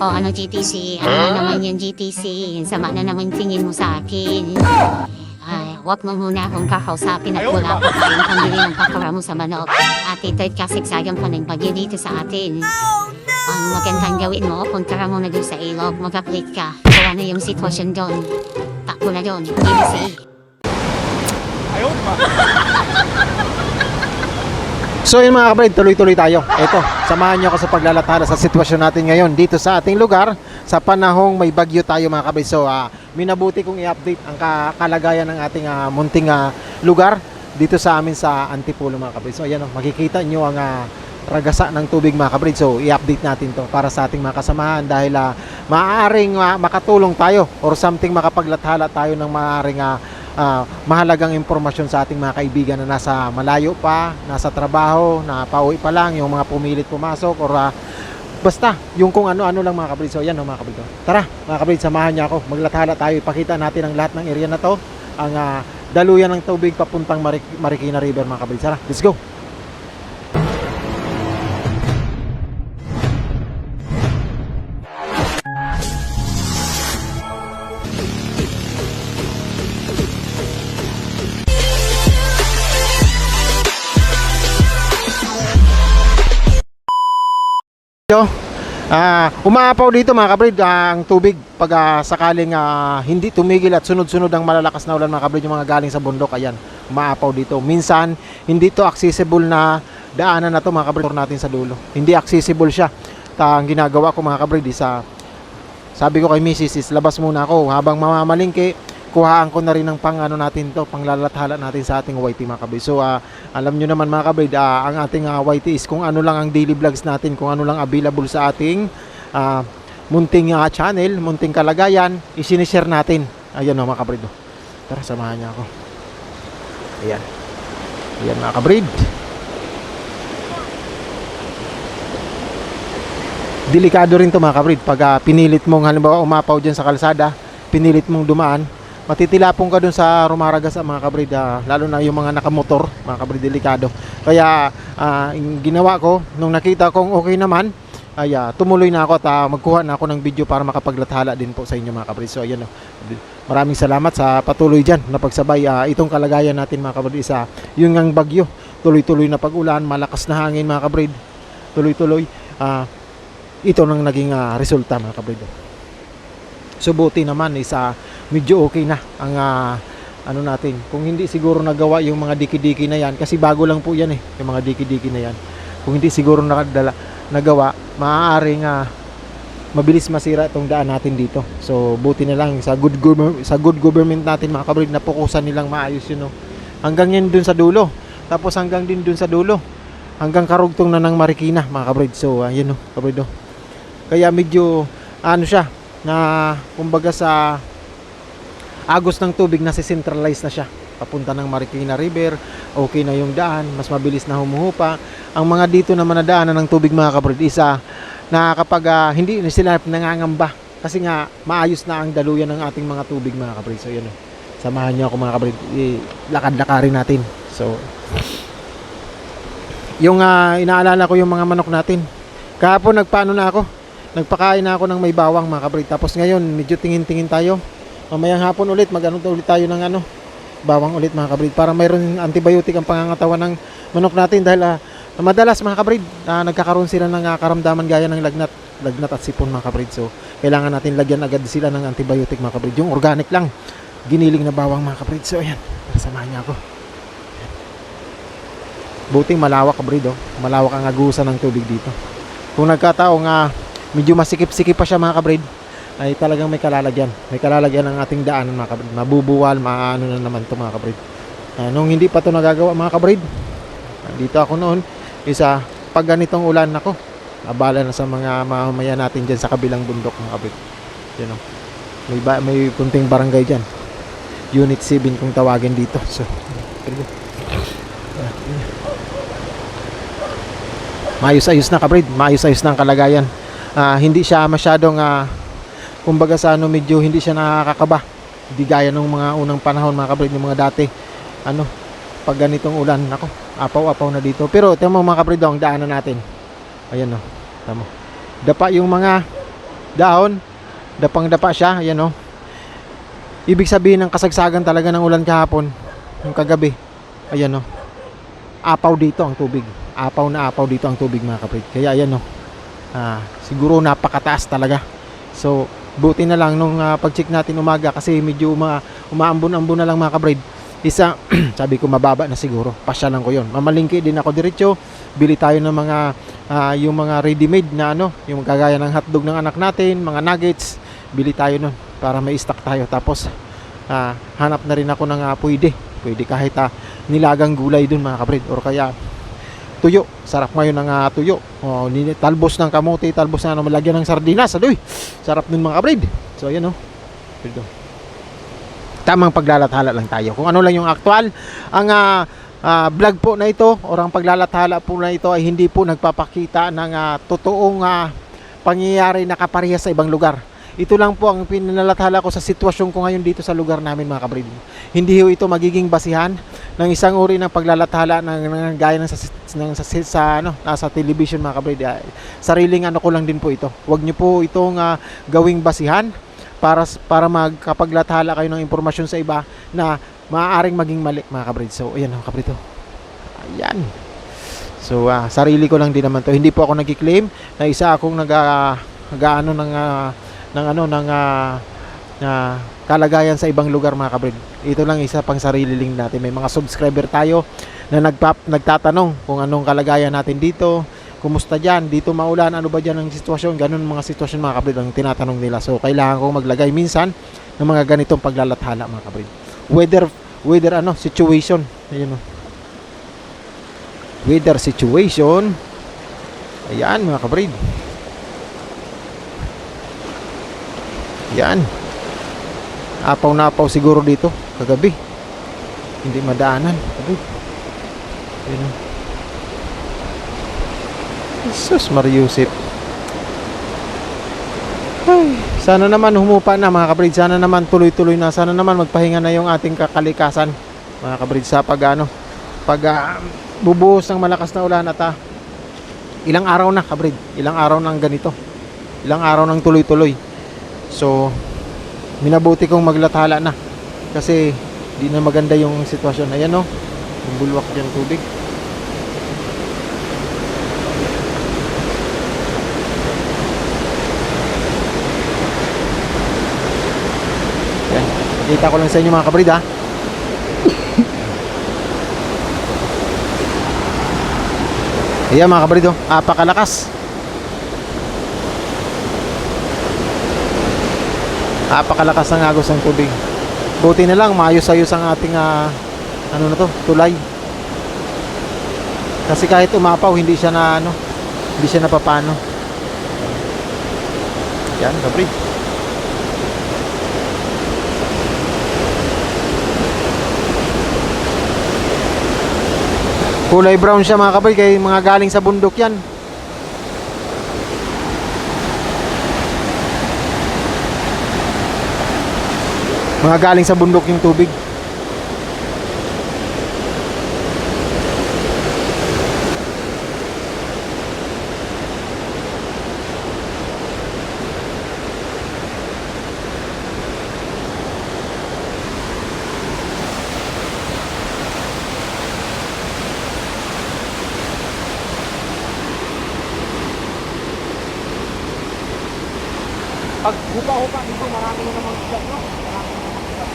O ano GTC, ano na naman yung GTC, sama na naman tingin mo sa akin. Ay, wag mo muna akong kakausapin at wala pa tayong pambili ng pakara mo sa manok. At ito'y kasig-sayang pa ng bagyo dito sa atin. Ang magandang gawin mo, punta ka muna doon sa ilog, mag-update ka. Kung ano yung sitwasyon doon. Takbo na doon, GTC. So yun mga kabrid, tuloy-tuloy tayo. Ito, samahan nyo ako sa paglalathala sa sitwasyon natin ngayon dito sa ating lugar sa panahong may bagyo tayo mga kabrid. So minabuti kong i-update ang kalagayan ng ating munting lugar dito sa amin sa Antipolo mga kabrid. So ayan, makikita nyo ang ragasa ng tubig mga kabrid. So i-update natin to para sa ating mga kasamahan dahil maaaring makatulong tayo or something makapaglathala tayo ng maaaring mahalagang impormasyon sa ating mga kaibigan na nasa malayo pa, nasa trabaho, na pauwi pa lang, yung mga pumilit pumasok or basta yung kung ano-ano lang mga kabrid. So yan mga kabrid. Tara mga kabrid, samahan niyo ako, maglathala tayo, ipakita natin ang lahat ng area na to, ang daluyan ng tubig papuntang Marikina River mga kabrid. Tara, let's go. Umaapaw dito mga kabrid ang tubig pag sakaling hindi tumigil at sunod-sunod ang malalakas na ulan mga kabrid, yung mga galing sa bundok. Ayan, umaapaw dito. Minsan hindi to accessible na daanan na to mga kabrid natin sa dulo. Hindi accessible siya. Ang ginagawa ko mga kabrid sabi ko kay Mrs. is labas muna ako habang mamamalingke, kuhaan ko na rin ng natin to, panglalathala natin sa ating YT mga kabrid. So alam nyo naman mga kabrid, ang ating YT is kung ano lang ang daily vlogs natin, kung ano lang available sa ating munting channel, munting kalagayan, isinishare natin. Ayan mga kabrid. Tara, samahan niya ako. Ayan. Ayan mga kabrid. Delikado rin to mga kabrid pag pinilit mong halimbawa umapaw dyan sa kalsada, pinilit mong dumaan, matitilapong ka dun sa rumaragas mga kabrid, lalo na yung mga nakamotor mga kabrid, delikado. Kaya yung ginawa ko nung nakita kong okay naman ay tumuloy na ako at magkuha na ako ng video para makapaglathala din po sa inyo mga kabrid. So ayan, maraming salamat sa patuloy dyan na pagsabay. Itong kalagayan natin mga kabrid isa yung ang bagyo, tuloy-tuloy na pag-ulan, malakas na hangin mga kabrid, tuloy-tuloy. Ito nang naging resulta mga kabrid. So buti naman isa medyo okay na ang natin. Kung hindi siguro nagawa yung mga diki-diki na yan, kasi bago lang po yan yung mga diki-diki na yan. Kung hindi siguro nagawa, maaaring mabilis masira itong daan natin dito. So buti na lang sa good government natin mga kabrid, napukusan nilang maayos yun. Hanggang yan dun sa dulo. Tapos hanggang din dun sa dulo. Hanggang karugtong na ng Marikina mga kabrid. So ayun kabrid. Kaya medyo siya na kumbaga sa agos ng tubig na centralize na siya papunta ng Marikina River, okay na yung daan, mas mabilis na humuhupa. Ang mga dito naman na daanan ng tubig mga kabrid isa na kapag hindi sila nangangamba kasi nga maayos na ang daluyan ng ating mga tubig mga kabrid. So yun, samahan niyo ako mga kabrid, lakad-lakarin natin. So yung inaalala ko yung mga manok natin kahapon, nagpakain na ako ng may bawang mga kabrid. Tapos ngayon medyo tingin-tingin tayo, mamayang hapon ulit ulit tayo ng bawang ulit mga kabrid para mayroon antibiotic ang pangangatawan ng manok natin dahil madalas mga kabrid nagkakaroon sila ng karamdaman gaya ng lagnat at sipon mga kabrid. So kailangan natin lagyan agad sila ng antibiotic mga kabrid, yung organic lang giniling na bawang mga kabrid. So ayan, samahan niya ako. Buting malawak kabrid, malawak ang agusan ng tubig dito. Kung nagkataong medyo masikip-sikip pa siya mga kabrid, ay talagang may kalalagyan ang ating daanan mga kabrid. Mabubuwal, maano na naman ito mga kabrid. Nung hindi pa ito nagagawa mga kabrid, dito ako noon, pag ganitong ulan ako, abala na sa mga mamamayan natin dyan sa kabilang bundok mga kabrid. Yan, may kunting barangay dyan, Unit 7 kung tawagin dito. So maayos-ayos na kabrid, maayos-ayos na ang kalagayan. Hindi siya masyadong kumbaga sa medyo hindi siya nakakakaba. Hindi gaya nung mga unang panahon mga kabrid, yung mga dati pag ganitong ulan, apaw-apaw na dito. Pero tama mga kabrid, ang daanan natin, ayan tama, dapa yung mga dahon, dapang-dapa siya, ayan oh. Ibig sabihin ng kasagsagan talaga ng ulan kahapon, yung kagabi. Ayan oh. Apaw dito ang tubig. Apaw na apaw dito ang tubig mga kapatid. Kaya ayan oh. Siguro napakataas talaga. So, buti na lang nung pag-check natin umaga kasi medyo umaambon-ambon na lang mga kapatid. Isa, sabi ko mababa na siguro. Pasyalan ko yon. Mamalingki din ako diretso. Bili tayo ng mga yung mga ready-made na yung kagaya ng hotdog ng anak natin, mga nuggets. Bili tayo nun para may stock tayo. Tapos hanap na rin ako ng pwede kahit nilagang gulay dun mga kapatid, or kaya tuyo. Sarap ngayon ng tuyo. Talbos ng kamote, talbos na malagyan ng sardinas. Adoy, sarap nun mga kapatid. So ayan Pwede. Tamang paglalathala lang tayo. Kung ano lang yung aktual. Ang vlog po na ito or ang paglalathala po na ito ay hindi po nagpapakita ng totoong pangyayari na kaparehas sa ibang lugar. Ito lang po ang pinalalathala ko sa sitwasyon ko ngayon dito sa lugar namin mga kabrid. Hindi ho ito magiging basihan ng isang uri ng paglalathala ng gaya ng nasa television mga kabrid. Sariling ko lang din po ito. Huwag niyo po itong gawing basihan para magkapaglathala kayo ng impormasyon sa iba na maaaring maging mali mga kabrid. So ayan mga kabrid. Ayan. So sarili ko lang din naman to. Hindi po ako nagki-claim na isa akong nag-aano ng kalagayan sa ibang lugar mga kabrid. Ito lang isa pang sarili lang natin. May mga subscriber tayo na nagtatanong kung anong kalagayan natin dito. Kumusta dyan? Dito maulan, ano ba dyan ang sitwasyon? Ganun mga sitwasyon mga kabrid ang tinatanong nila. So kailangan kong maglagay minsan ng mga ganitong paglalathala mga kabrid. Weather situation. Ayun weather situation. Ayan mga kabrid. Yan. Apaw na apaw siguro dito kagabi. Hindi madaanan. Ayun. Jesus Mariusip. Ay, sana naman humupa na mga kabrid. Sana naman tuloy-tuloy na. Sana naman magpahinga na yung ating kakalikasan mga kabrid sa pag bubuhos ng malakas na ulan at ilang araw na kabrid. Ilang araw nang ganito. Ilang araw nang tuloy-tuloy. So minabuti kong maglathala na kasi di na maganda yung sitwasyon. Ayan yung bulwak dyan tubig. Kita ko lang sa inyo mga kabrid Ayan mga kabrid apakalakas. Apakalakas ng agos ng tubig. Buti na lang maayos-ayos ang ating tulay. Kasi kahit umapaw hindi siya napapano. Yan kabrid. Kulay brown siya mga kabrid, kaya mga galing sa bundok yan. Mga galing sa bundok yung tubig. Pag hupa-hupa dito, marami na namang isda, no? Marami na namang isda.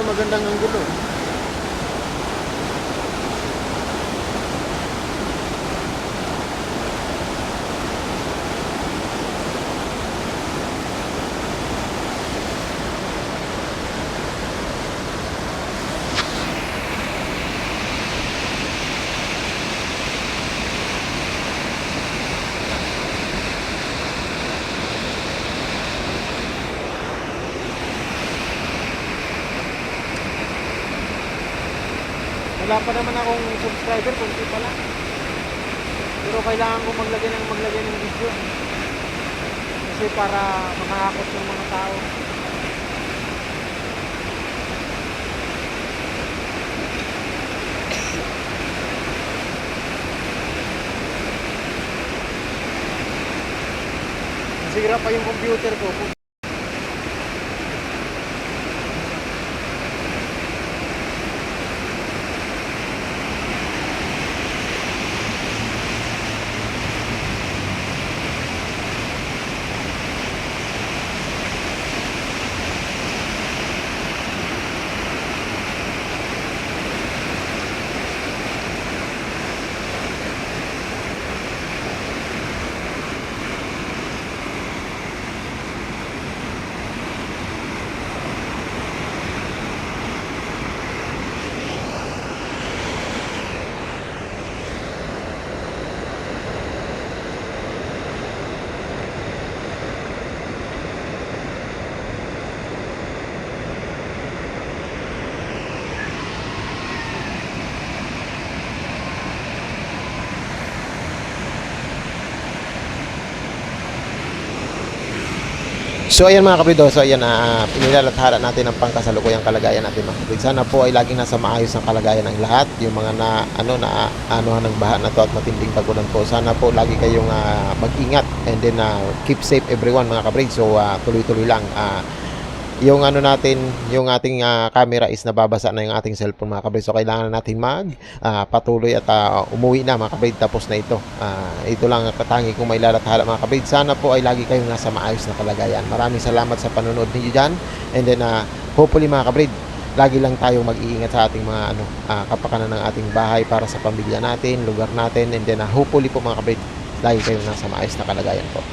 dito magandang anggulo. Wala pa naman akong subscriber, kunti pa lang. Pero kailangan ko maglagay ng video. Kasi para makakakot ng mga tao. Nasira pa yung computer ko. So ayan mga kabrido, so ayan pinilalathala natin ang pangkasalukuyang kalagayan natin mga kabrid. Sana po ay laging nasa maayos ang kalagayan ng lahat. Yung mga anuhan ng baha na to at matinding bagulan po. Sana po lagi kayong mag-ingat and then keep safe everyone mga kabrid. So tuloy-tuloy lang. Yung yung ating camera is nababasa na yung ating cellphone mga kabrid. So kailangan natin patuloy at umuwi na mga kabrid, tapos na ito. Ito lang ang katangi kong may lalathala mga kabrid. Sana po ay lagi kayong nasa maayos na kalagayan. Maraming salamat sa panonood niyo dyan. And then hopefully mga kabrid, lagi lang tayong mag-iingat sa ating mga kapakanan ng ating bahay para sa pamilya natin, lugar natin. And then hopefully po mga kabrid, lagi kayong nasa maayos na kalagayan po.